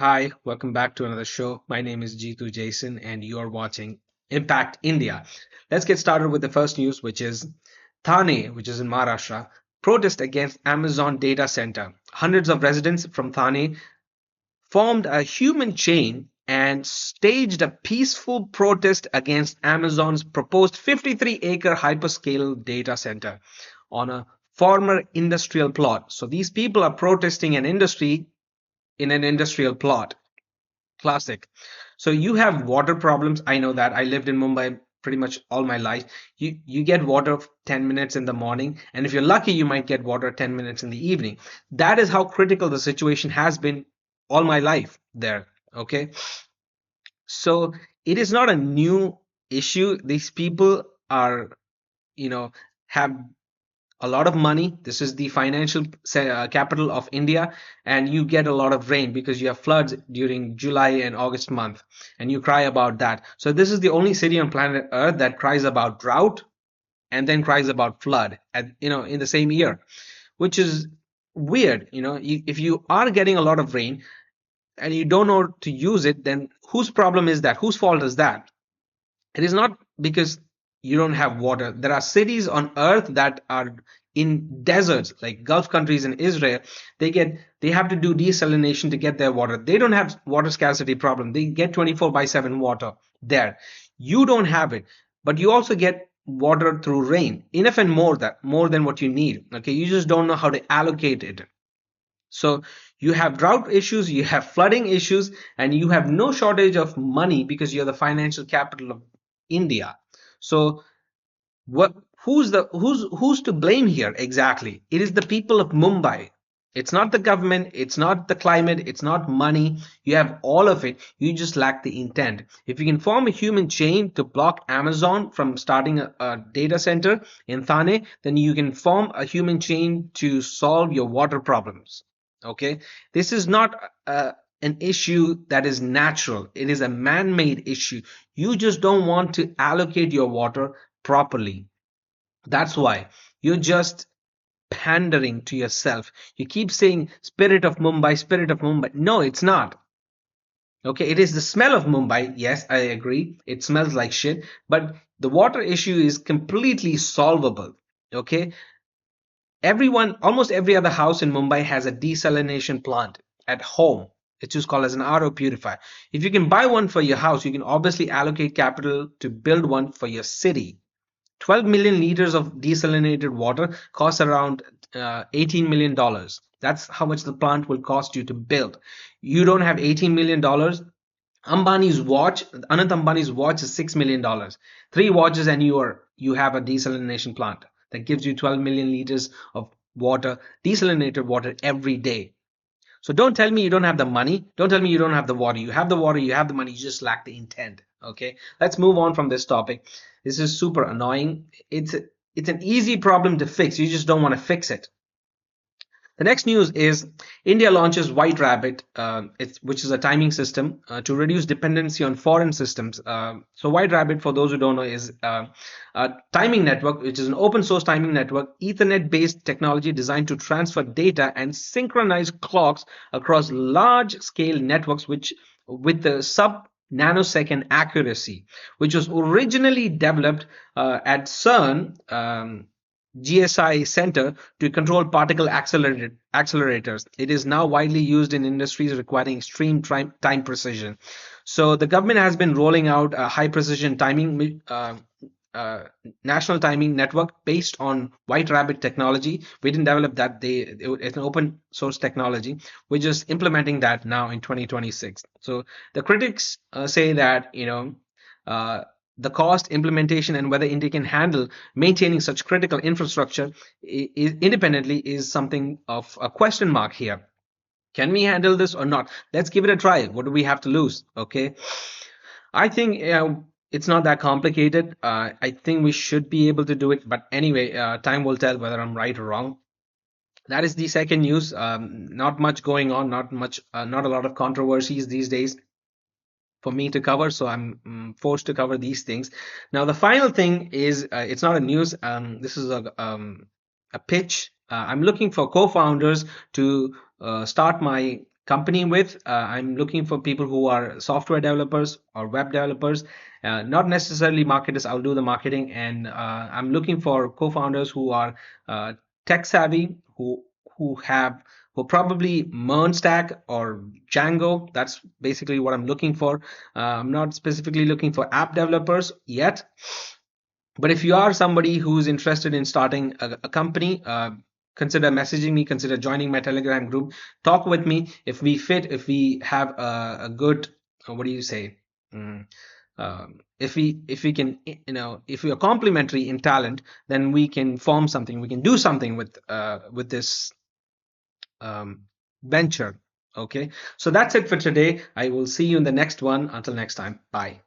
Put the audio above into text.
Hi, welcome back to another show. My name is Jeetu Jason, and you are watching Impact India. Let's get started with the first news, which is Thane, which is in Maharashtra, protest against Amazon data center. Hundreds of residents from Thane formed a human chain and staged a peaceful protest against Amazon's proposed 53-acre hyperscale data center on a former industrial plot. So these people are protesting an industry in an industrial plot. Classic. So you have water problems. I know that. I lived in Mumbai pretty much all my life. You get water 10 minutes in the morning, and if you're lucky, you might get water 10 minutes in the evening. That is how critical the situation has been all my life there. Okay. So it is not a new issue. These people are, you know, have a lot of money. This is the financial capital of India, and you get a lot of rain because you have floods during July and August month, and you cry about that. So this is the only city on planet Earth that cries about drought and then cries about flood at in the same year, which is weird. If you are getting a lot of rain and you don't know to use it, then whose problem is that? Whose fault is that? It is not because you don't have water. There are cities on earth that are in deserts, like Gulf countries in Israel. They have to do desalination to get their water. They don't have water scarcity problem. They get 24 by 7 water there. You don't have it, but you also get water through rain, enough and more than what you need. Okay, you just don't know how to allocate it. So you have drought issues, you have flooding issues, and you have no shortage of money because you're the financial capital of India. So what who's to blame here exactly? It is the people of Mumbai. It's not the government, it's not the climate, it's not money. You have all of it. You just lack the intent. If you can form a human chain to block Amazon from starting a data center in Thane, then you can form a human chain to solve your water problems. Okay, this is not an issue that is natural. It is a man-made issue. You just don't want to allocate your water properly. That's why you're just pandering to yourself. You keep saying spirit of Mumbai, spirit of Mumbai. No, it's not. Okay, it is the smell of Mumbai. Yes, I agree. It smells like shit, but the water issue is completely solvable. Okay, almost every other house in Mumbai has a desalination plant at home. It's just called as an RO purifier. If you can buy one for your house, you can obviously allocate capital to build one for your city. 12 million liters of desalinated water costs around $18 million dollars. That's how much the plant will cost you to build. You don't have $18 million dollars. Anant Ambani's watch is $6 million dollars. Three watches and you have a desalination plant that gives you 12 million liters of water, desalinated water every day. So don't tell me you don't have the money. Don't tell me you don't have the water. You have the water, you have the money, you just lack the intent. Okay, let's move on from this topic. This is super annoying. It's an easy problem to fix. You just don't want to fix it. The next news is India launches White Rabbit, which is a timing system to reduce dependency on foreign systems. So White Rabbit, for those who don't know, is a timing network, which is an open source timing network, Ethernet-based technology designed to transfer data and synchronize clocks across large-scale networks, which with the sub nanosecond accuracy, which was originally developed at CERN. GSI Center to control particle accelerators. It is now widely used in industries requiring extreme time precision. So the government has been rolling out a high precision timing uh, national timing network based on White Rabbit technology. We didn't develop that. It's an open source technology. We're just implementing that now in 2026. So the critics say that uh, the cost, implementation, and whether India can handle maintaining such critical infrastructure independently is something of a question mark here. Can we handle this or not? Let's give it a try. What do we have to lose? Okay. I think it's not that complicated. I think we should be able to do it. But anyway, time will tell whether I'm right or wrong. That is the second news. Not much going on. Not a lot of controversies these days for me to cover, so I'm forced to cover these things. Now, the final thing is it's not a news. This is a pitch. I'm looking for co-founders to start my company with. I'm looking for people who are software developers or web developers, not necessarily marketers. I'll do the marketing, and I'm looking for co-founders who are tech savvy, who have who probably Mern Stack or Django. That's basically what I'm looking for. I'm not specifically looking for app developers yet, but if you are somebody who's interested in starting a company, consider messaging me, consider joining my Telegram group, talk with me. If we fit, if we have a good, what do you say? Mm, if we can, if we are complementary in talent, then we can form something. We can do something with this venture. Okay, so that's it for today. I will see you in the next one. Until next time, bye.